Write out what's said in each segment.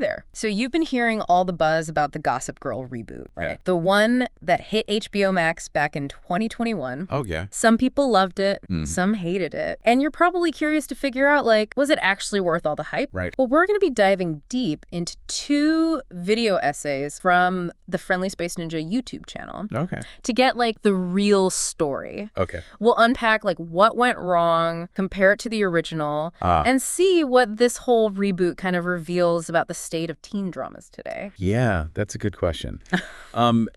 there. So you've been hearing all the buzz about the Gossip Girl reboot, right? Yeah. The one that hit HBO Max back in 2021. Oh, yeah. Some people loved it, some hated it. And you're probably curious to figure out, like, was it actually worth all the hype? Right. Well, we're going to be diving deep into 2 video essays from the Friendly Space Ninja YouTube channel. Okay. To get, like, the real story. Okay. We'll unpack, like, what went wrong, compare it to the original, and see what this whole reboot kind of reveals about the state of teen dramas today. Yeah, that's a good question.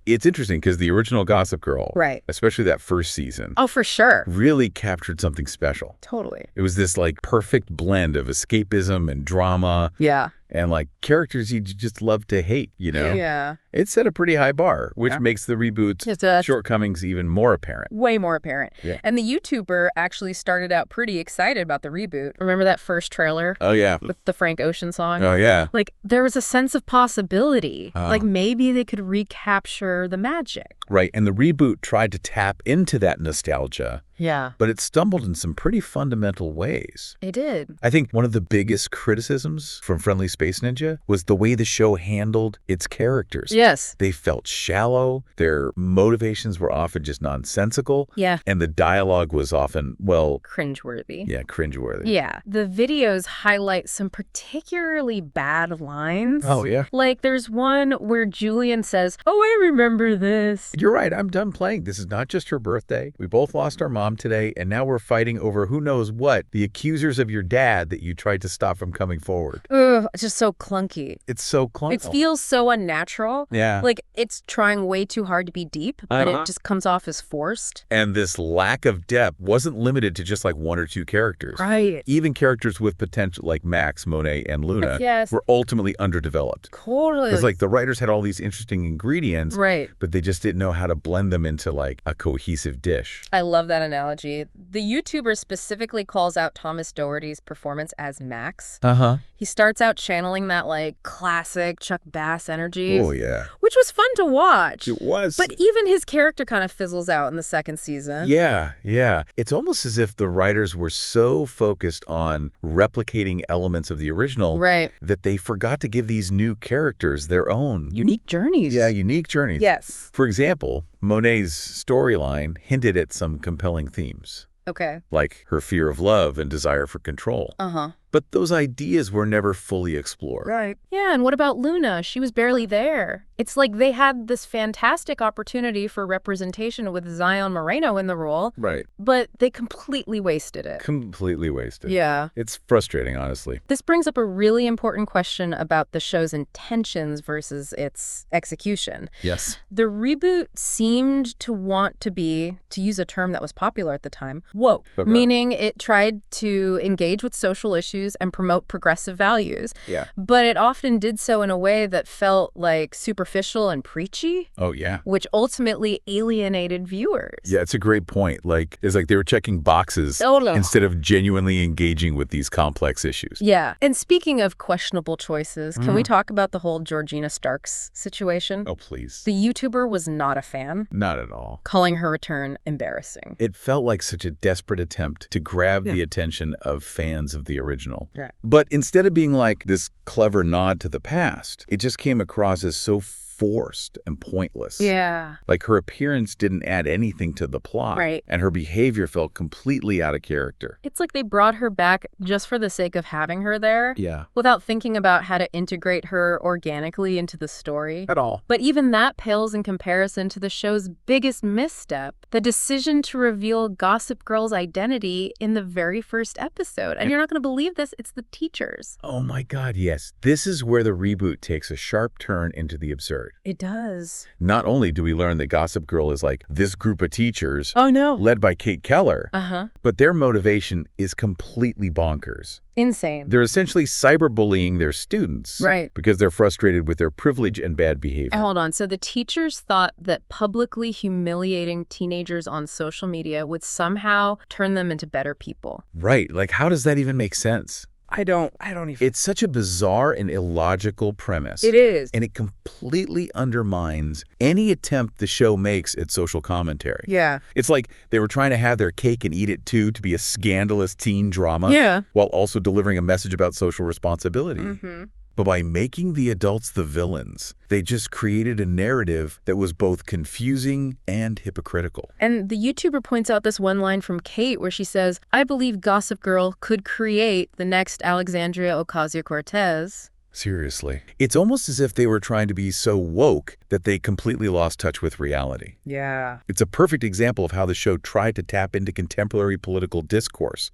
It's interesting because the original Gossip Girl, Right. especially that first season, Oh, for sure. really captured something special. Totally. It was this like perfect blend of escapism and drama Yeah. and like characters you just love to hate, you know? Yeah. It set a pretty high bar, which makes the reboot's shortcomings even more apparent. Way more apparent. Yeah. And the YouTuber actually started out pretty excited about the reboot. Remember that first trailer? Oh, yeah. With the Frank Ocean song? Oh, yeah. Like, there was a sense of possibility. Like, maybe they could recapture the magic. Right. And the reboot tried to tap into that nostalgia. Yeah. But it stumbled in some pretty fundamental ways. It did. I think one of the biggest criticisms from Friendly Space Ninja was the way the show handled its characters. Yes. They felt shallow, their motivations were often just nonsensical, Yeah. and the dialogue was often, well, Cringeworthy. yeah, cringeworthy. Yeah. The videos highlight some particularly bad lines. Oh, yeah. Like, there's one where Julian says, "Oh, I remember this." You're right, I'm done playing. This is not just her birthday. We both lost our mom today, and now we're fighting over who knows what, the accusers of your dad that you tried to stop from coming forward. Ugh, it's just so clunky. It's so clunky. It feels so unnatural. Yeah. Like, it's trying way too hard to be deep, but it just comes off as forced. And this lack of depth wasn't limited to just like 1 or 2 characters. Right. Even characters with potential like Max, Monet, and Luna Yes. were ultimately underdeveloped. Totally. It's like the writers had all these interesting ingredients, Right. but they just didn't know how to blend them into like a cohesive dish. I love that analogy. The YouTuber specifically calls out Thomas Doherty's performance as Max. Uh-huh. He starts out channeling that, like, classic Chuck Bass energy. Oh, yeah. Which was fun to watch. It was. But even his character kind of fizzles out in the second season. Yeah, yeah. It's almost as if the writers were so focused on replicating elements of the original Right. that they forgot to give these new characters their own Unique journeys. Yeah, unique journeys. Yes. For example, Monet's storyline hinted at some compelling themes, Okay. like her fear of love and desire for control. Uh-huh. But those ideas were never fully explored. Right. Yeah, and what about Luna? She was barely there. It's like they had this fantastic opportunity for representation with Zion Moreno in the role, Right. but they completely wasted it. Completely wasted. Yeah. It's frustrating, honestly. This brings up a really important question about the show's intentions versus its execution. Yes. The reboot seemed to want to be, to use a term that was popular at the time, woke, Okay. meaning it tried to engage with social issues and promote progressive values. Yeah. But it often did so in a way that felt like superficial and preachy, Oh, yeah. which ultimately alienated viewers. Yeah, it's a great point. Like, it's like they were checking boxes Totally. instead of genuinely engaging with these complex issues. Yeah. And speaking of questionable choices, can we talk about the whole Georgina Starks situation? Oh, please. The YouTuber was not a fan, Not at all. calling her return embarrassing. It felt like such a desperate attempt to grab the attention of fans of the original. Right. But instead of being like this clever nod to the past, it just came across as so forced and pointless. Yeah. Like her appearance didn't add anything to the plot. Right. And her behavior felt completely out of character. It's like they brought her back just for the sake of having her there, Yeah. without thinking about how to integrate her organically into the story. At all. But even that pales in comparison to the show's biggest misstep, the decision to reveal Gossip Girl's identity in the very first episode. And you're not going to believe this, it's the teachers. Oh my God, yes. This is where the reboot takes a sharp turn into the absurd. It does. Not only do we learn that Gossip Girl is like this group of teachers Oh, no. led by Kate Keller, Uh-huh. but their motivation is completely bonkers. Insane. They're essentially cyberbullying their students. Right. Because they're frustrated with their privilege and bad behavior. Hold on. So the teachers thought that publicly humiliating teenagers on social media would somehow turn them into better people. Right. Like, how does that even make sense? I don't even. It's such a bizarre and illogical premise. It is. And it completely undermines any attempt the show makes at social commentary. Yeah. It's like they were trying to have their cake and eat it too, to be a scandalous teen drama. Yeah. While also delivering a message about social responsibility. Mm-hmm. But by making the adults the villains, they just created a narrative that was both confusing and hypocritical. And the YouTuber points out this one line from Kate where she says, "I believe Gossip Girl could create the next Alexandria Ocasio-Cortez." Seriously. It's almost as if they were trying to be so woke that they completely lost touch with reality. Yeah. It's a perfect example of how the show tried to tap into contemporary political discourse,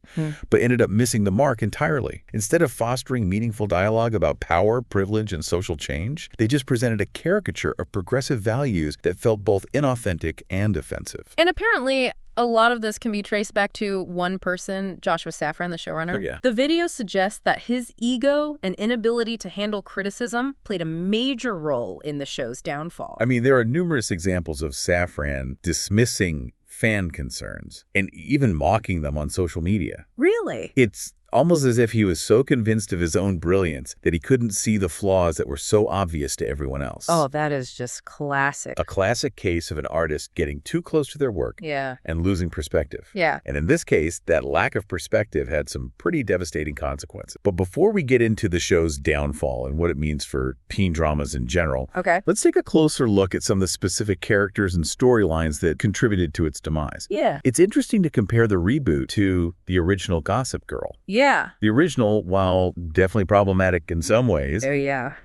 but ended up missing the mark entirely. Instead of fostering meaningful dialogue about power, privilege, and social change, they just presented a caricature of progressive values that felt both inauthentic and offensive. And apparently, a lot of this can be traced back to one person, Joshua Safran, the showrunner. Oh, yeah. The video suggests that his ego and inability to handle criticism played a major role in the show's downfall. I mean, there are numerous examples of Safran dismissing fan concerns and even mocking them on social media. Really? It's almost as if he was so convinced of his own brilliance that he couldn't see the flaws that were so obvious to everyone else. Oh, that is just classic. A classic case of an artist getting too close to their work and losing perspective. Yeah. And in this case, that lack of perspective had some pretty devastating consequences. But before we get into the show's downfall and what it means for teen dramas in general, let's take a closer look at some of the specific characters and storylines that contributed to its demise. Yeah. It's interesting to compare the reboot to the original Gossip Girl. Yeah. The original, while definitely problematic in some ways,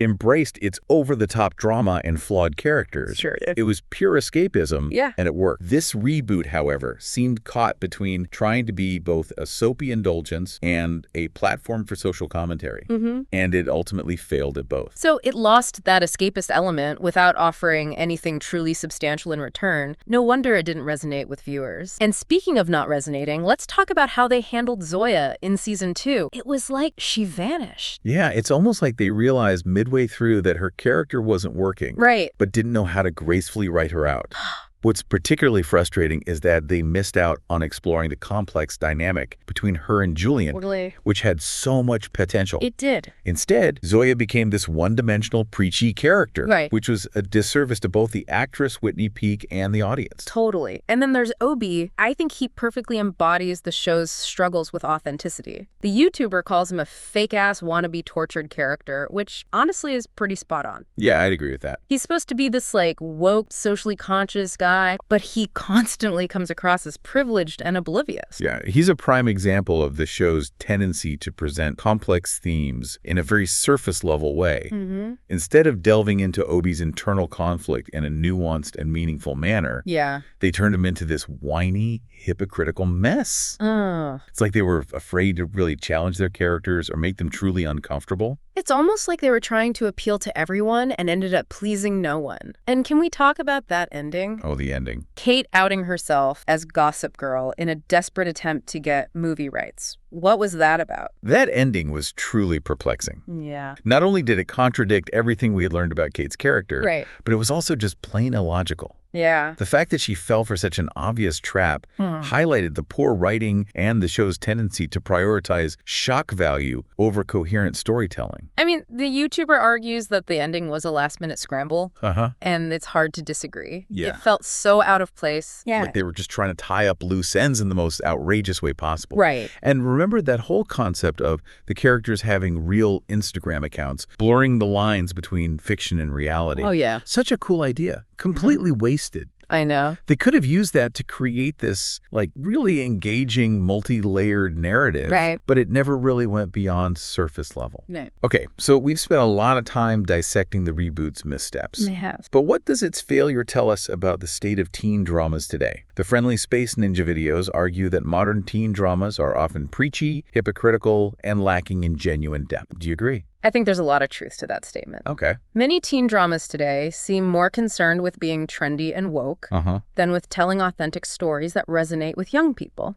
embraced its over-the-top drama and flawed characters. Sure. It was pure escapism, Yeah. and it worked. This reboot, however, seemed caught between trying to be both a soapy indulgence and a platform for social commentary, and it ultimately failed at both. So it lost that escapist element without offering anything truly substantial in return. No wonder it didn't resonate with viewers. And speaking of not resonating, let's talk about how they handled Zoya in season 2. It was like she vanished. Yeah, it's almost like they realized midway through that her character wasn't working, but didn't know how to gracefully write her out. What's particularly frustrating is that they missed out on exploring the complex dynamic between her and Julian, which had so much potential. It did. Instead, Zoya became this one-dimensional, preachy character, which was a disservice to both the actress Whitney Peak and the audience. Totally. And then there's Obi. I think he perfectly embodies the show's struggles with authenticity. The YouTuber calls him a fake-ass wannabe tortured character, which honestly is pretty spot on. Yeah, I'd agree with that. He's supposed to be this, like, woke, socially conscious guy, but he constantly comes across as privileged and oblivious. Yeah, he's a prime example of the show's tendency to present complex themes in a very surface-level way. Instead of delving into Obi's internal conflict in a nuanced and meaningful manner, they turned him into this whiny, hypocritical mess. It's like they were afraid to really challenge their characters or make them truly uncomfortable. It's almost like they were trying to appeal to everyone and ended up pleasing no one. And can we talk about that ending? Oh, the ending. Kate outing herself as Gossip Girl in a desperate attempt to get movie rights. What was that about? That ending was truly perplexing. Yeah. Not only did it contradict everything we had learned about Kate's character, but it was also just plain illogical. Yeah. The fact that she fell for such an obvious trap highlighted the poor writing and the show's tendency to prioritize shock value over coherent storytelling. I mean, the YouTuber argues that the ending was a last-minute scramble, and it's hard to disagree. It felt so out of place. Like they were just trying to tie up loose ends in the most outrageous way possible. Right. And remember that whole concept of the characters having real Instagram accounts, blurring the lines between fiction and reality. Oh, yeah. Such a cool idea. Completely wasted. I know. They could have used that to create this, like, really engaging, multi-layered narrative, but it never really went beyond surface level. No. Okay, so we've spent a lot of time dissecting the reboot's missteps. They have. But what does its failure tell us about the state of teen dramas today? The Friendly Space Ninja videos argue that modern teen dramas are often preachy, hypocritical, and lacking in genuine depth. Do you agree? I think there's a lot of truth to that statement. Okay. Many teen dramas today seem more concerned with being trendy and woke than with telling authentic stories that resonate with young people.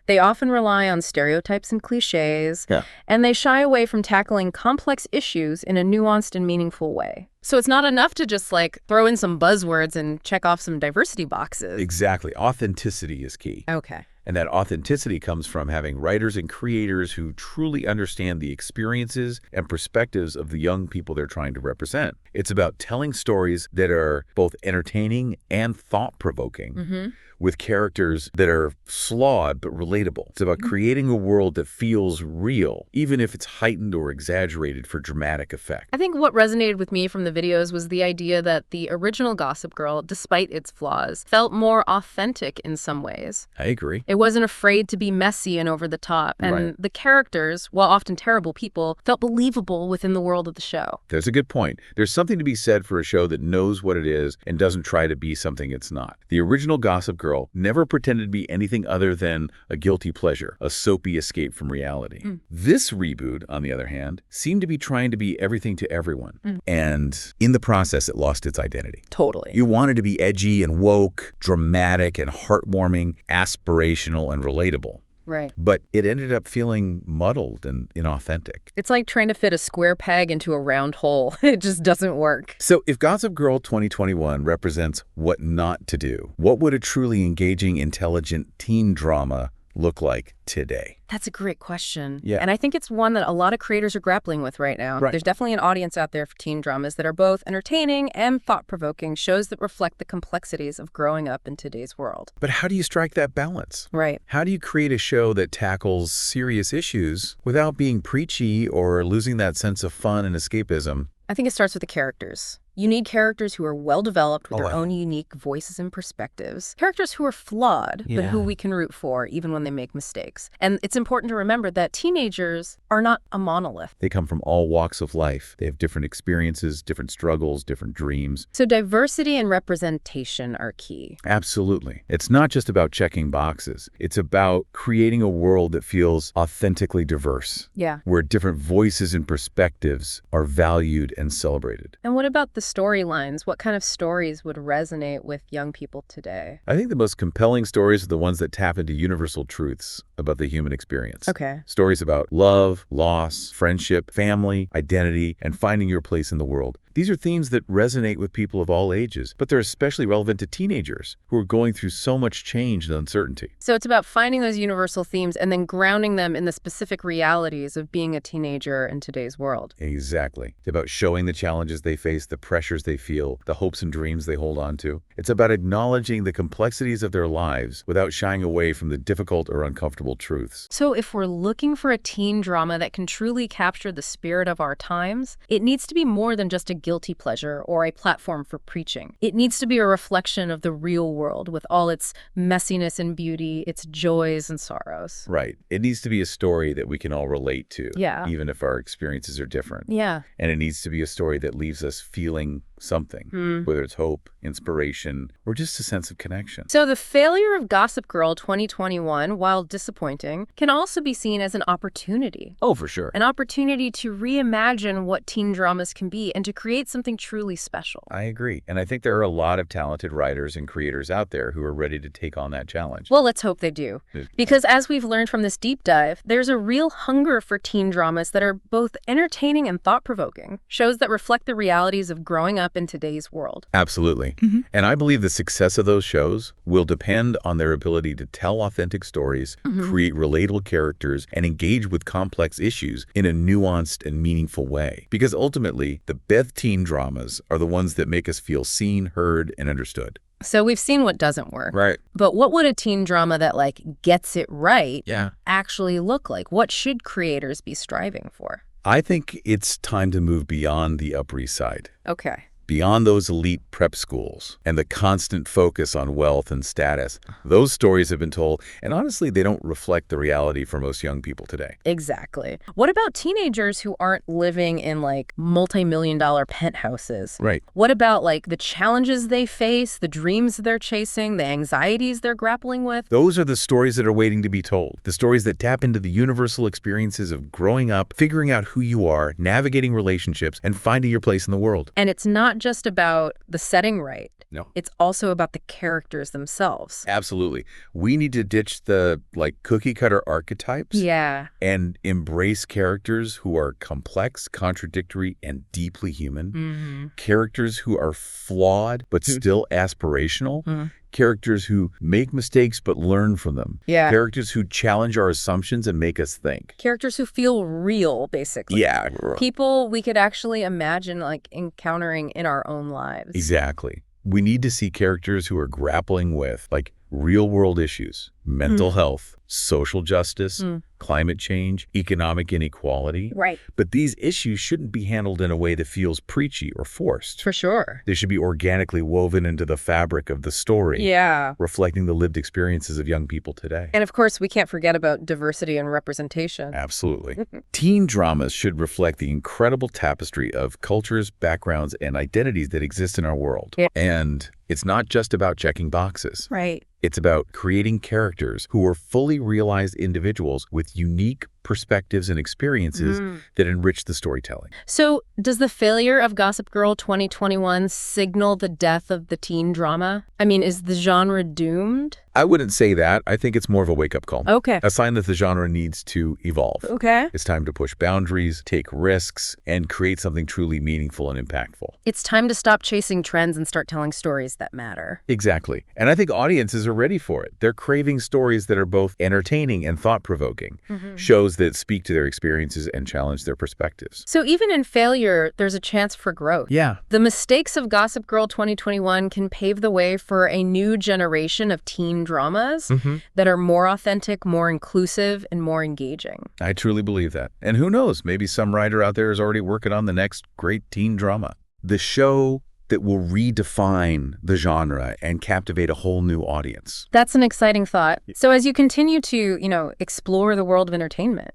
They often rely on stereotypes and cliches, and they shy away from tackling complex issues in a nuanced and meaningful way. So it's not enough to just, like, throw in some buzzwords and check off some diversity boxes. Exactly. Authenticity is key. Okay. And that authenticity comes from having writers and creators who truly understand the experiences and perspectives of the young people they're trying to represent. It's about telling stories that are both entertaining and thought-provoking, with characters that are flawed but relatable. It's about creating a world that feels real, even if it's heightened or exaggerated for dramatic effect. I think what resonated with me from the videos was the idea that the original Gossip Girl, despite its flaws, felt more authentic in some ways. I agree. It wasn't afraid to be messy and over the top, and the characters, while often terrible people, felt believable within the world of the show. That's a good point. There's something to be said for a show that knows what it is and doesn't try to be something it's not. The original Gossip Girl never pretended to be anything other than a guilty pleasure, a soapy escape from reality. This reboot, on the other hand, seemed to be trying to be everything to everyone. And in the process, it lost its identity. Totally. You wanted to be edgy and woke, dramatic and heartwarming, aspirational and relatable. Right. But it ended up feeling muddled and inauthentic. It's like trying to fit a square peg into a round hole. It just doesn't work. So if Gossip Girl 2021 represents what not to do, what would a truly engaging, intelligent teen drama look like today? That's a great question. Yeah. And I think it's one that a lot of creators are grappling with right now. Right. There's definitely an audience out there for teen dramas that are both entertaining and thought-provoking, shows that reflect the complexities of growing up in today's world. But how do you strike that balance? Right. How do you create a show that tackles serious issues without being preachy or losing that sense of fun and escapism? I think it starts with the characters. You need characters who are well-developed with their own unique voices and perspectives. Characters who are flawed, but who we can root for even when they make mistakes. And it's important to remember that teenagers are not a monolith. They come from all walks of life. They have different experiences, different struggles, different dreams. So diversity and representation are key. Absolutely. It's not just about checking boxes. It's about creating a world that feels authentically diverse. Yeah. Where different voices and perspectives are valued and celebrated. And what about the storylines? What kind of stories would resonate with young people today? I think the most compelling stories are the ones that tap into universal truths about the human experience. Okay. Stories about love, loss, friendship, family, identity, and finding your place in the world. These are themes that resonate with people of all ages, but they're especially relevant to teenagers who are going through so much change and uncertainty. So it's about finding those universal themes and then grounding them in the specific realities of being a teenager in today's world. Exactly. It's about showing the challenges they face, the pressures they feel, the hopes and dreams they hold on to. It's about acknowledging the complexities of their lives without shying away from the difficult or uncomfortable truths. So if we're looking for a teen drama that can truly capture the spirit of our times, it needs to be more than just a guilty pleasure or a platform for preaching. It needs to be a reflection of the real world with all its messiness and beauty, its joys and sorrows. Right. It needs to be a story that we can all relate to, Yeah. even if our experiences are different. Yeah. And it needs to be a story that leaves us feeling something, whether it's hope, inspiration, or just a sense of connection. So the failure of Gossip Girl 2021, while disappointing, can also be seen as an opportunity. Oh, for sure. An opportunity to reimagine what teen dramas can be and to create something truly special. I agree. And I think there are a lot of talented writers and creators out there who are ready to take on that challenge. Well, let's hope they do. Because as we've learned from this deep dive, there's a real hunger for teen dramas that are both entertaining and thought-provoking, shows that reflect the realities of growing up in today's world. Absolutely. And I believe the success of those shows will depend on their ability to tell authentic stories, create relatable characters, and engage with complex issues in a nuanced and meaningful way. Because ultimately, the best teen dramas are the ones that make us feel seen, heard, and understood. So we've seen what doesn't work. Right. But what would a teen drama that, gets it right Yeah. actually look like? What should creators be striving for? I think it's time to move beyond the Upper East Side. Okay. Beyond those elite prep schools and the constant focus on wealth and status. Those stories have been told, and honestly, they don't reflect the reality for most young people today. Exactly. What about teenagers who aren't living in multi-million-dollar penthouses? Right. What about the challenges they face, the dreams they're chasing, the anxieties they're grappling with? Those are the stories that are waiting to be told. The stories that tap into the universal experiences of growing up, figuring out who you are, navigating relationships, and finding your place in the world. And it's not just about the setting right. No. It's also about the characters themselves. Absolutely. We need to ditch the cookie cutter archetypes. Yeah. And embrace characters who are complex, contradictory, and deeply human. Characters who are flawed but still aspirational. Characters who make mistakes but learn from them. Yeah. Characters who challenge our assumptions and make us think. Characters who feel real, basically. Yeah. People we could actually imagine like encountering in our own lives. Exactly. We need to see characters who are grappling with like real-world issues, mental health, social justice, climate change, economic inequality. Right. But these issues shouldn't be handled in a way that feels preachy or forced. For sure. They should be organically woven into the fabric of the story. Yeah. Reflecting the lived experiences of young people today. And of course, we can't forget about diversity and representation. Absolutely. Teen dramas should reflect the incredible tapestry of cultures, backgrounds, and identities that exist in our world. Yeah. And it's not just about checking boxes. Right. It's about creating characters who are fully realized individuals with unique perspectives and experiences that enrich the storytelling. So, does the failure of Gossip Girl 2021 signal the death of the teen drama? I mean, is the genre doomed? I wouldn't say that. I think it's more of a wake-up call. Okay. A sign that the genre needs to evolve. Okay. It's time to push boundaries, take risks, and create something truly meaningful and impactful. It's time to stop chasing trends and start telling stories that matter. Exactly. And I think audiences are ready for it. They're craving stories that are both entertaining and thought-provoking, shows that speak to their experiences and challenge their perspectives. So even in failure, there's a chance for growth. Yeah. The mistakes of Gossip Girl 2021 can pave the way for a new generation of teen dramas that are more authentic, more inclusive, and more engaging. I truly believe that. And who knows, maybe some writer out there is already working on the next great teen drama. The show that will redefine the genre and captivate a whole new audience. That's an exciting thought. So as you continue to, explore the world of entertainment,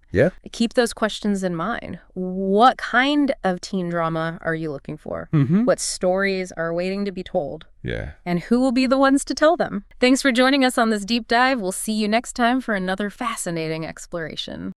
keep those questions in mind. What kind of teen drama are you looking for? What stories are waiting to be told? Yeah. And who will be the ones to tell them? Thanks for joining us on this deep dive. We'll see you next time for another fascinating exploration.